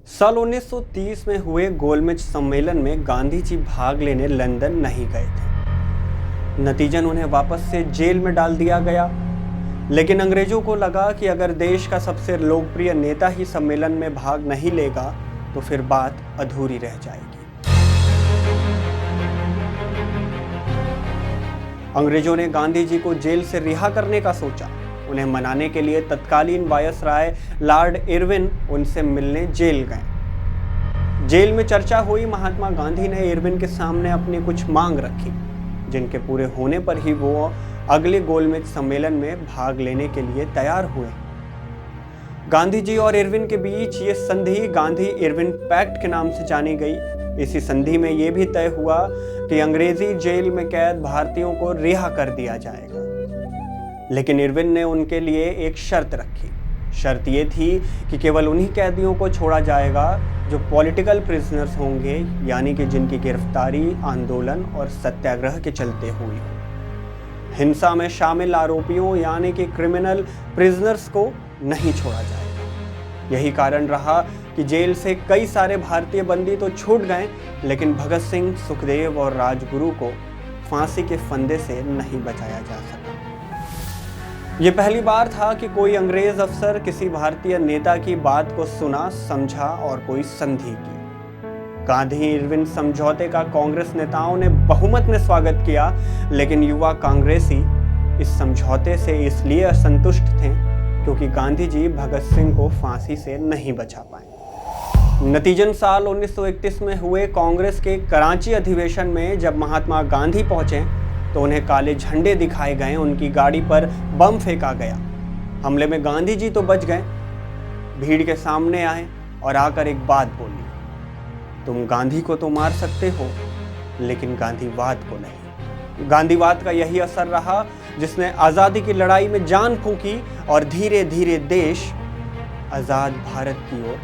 साल 1930 में हुए गोलमेज सम्मेलन में गांधी जी भाग लेने लंदन नहीं गए थे। नतीजन उन्हें वापस से जेल में डाल दिया गया। लेकिन अंग्रेजों को लगा कि अगर देश का सबसे लोकप्रिय नेता ही सम्मेलन में भाग नहीं लेगा तो फिर बात अधूरी रह जाएगी। अंग्रेजों ने गांधी जी को जेल से रिहा करने का सोचा। उन्हें मनाने के लिए तत्कालीन वायसराय लॉर्ड इरविन उनसे मिलने जेल गए। जेल में चर्चा हुई। महात्मा गांधी ने इरविन के सामने अपनी कुछ मांग रखी, जिनके पूरे होने पर ही वो अगले गोलमेज सम्मेलन में भाग लेने के लिए तैयार हुए। गांधी जी और इरविन के बीच ये संधि गांधी इरविन पैक्ट के नाम से जानी गई। इसी संधि में यह भी तय हुआ कि अंग्रेजी जेल में कैद भारतीयों को रिहा कर दिया जाएगा। लेकिन इरविन ने उनके लिए एक शर्त रखी। शर्त ये थी कि केवल उन्हीं कैदियों को छोड़ा जाएगा जो पॉलिटिकल प्रिजनर्स होंगे, यानी कि जिनकी गिरफ्तारी आंदोलन और सत्याग्रह के चलते हुई हो। हिंसा में शामिल आरोपियों यानी कि क्रिमिनल प्रिजनर्स को नहीं छोड़ा जाएगा। यही कारण रहा कि जेल से कई सारे भारतीय बंदी तो छूट गए, लेकिन भगत सिंह, सुखदेव और राजगुरु को फांसी के फंदे से नहीं बचाया जा सका। ये पहली बार था कि कोई अंग्रेज अफसर किसी भारतीय नेता की बात को सुना, समझा और कोई संधि की। गांधी इरविन समझौते का कांग्रेस नेताओं ने बहुमत में स्वागत किया, लेकिन युवा कांग्रेसी इस समझौते से इसलिए असंतुष्ट थे क्योंकि गांधी जी भगत सिंह को फांसी से नहीं बचा पाए। नतीजन साल 1931 में हुए कांग्रेस के कराची अधिवेशन में जब महात्मा गांधी पहुंचे तो उन्हें काले झंडे दिखाए गए, उनकी गाड़ी पर बम फेंका गया। हमले में गांधी जी तो बच गए। भीड़ के सामने आए और आकर एक बात बोली, तुम गांधी को तो मार सकते हो लेकिन गांधीवाद को नहीं। गांधीवाद का यही असर रहा जिसने आज़ादी की लड़ाई में जान फूंकी और धीरे धीरे देश आज़ाद भारत की ओर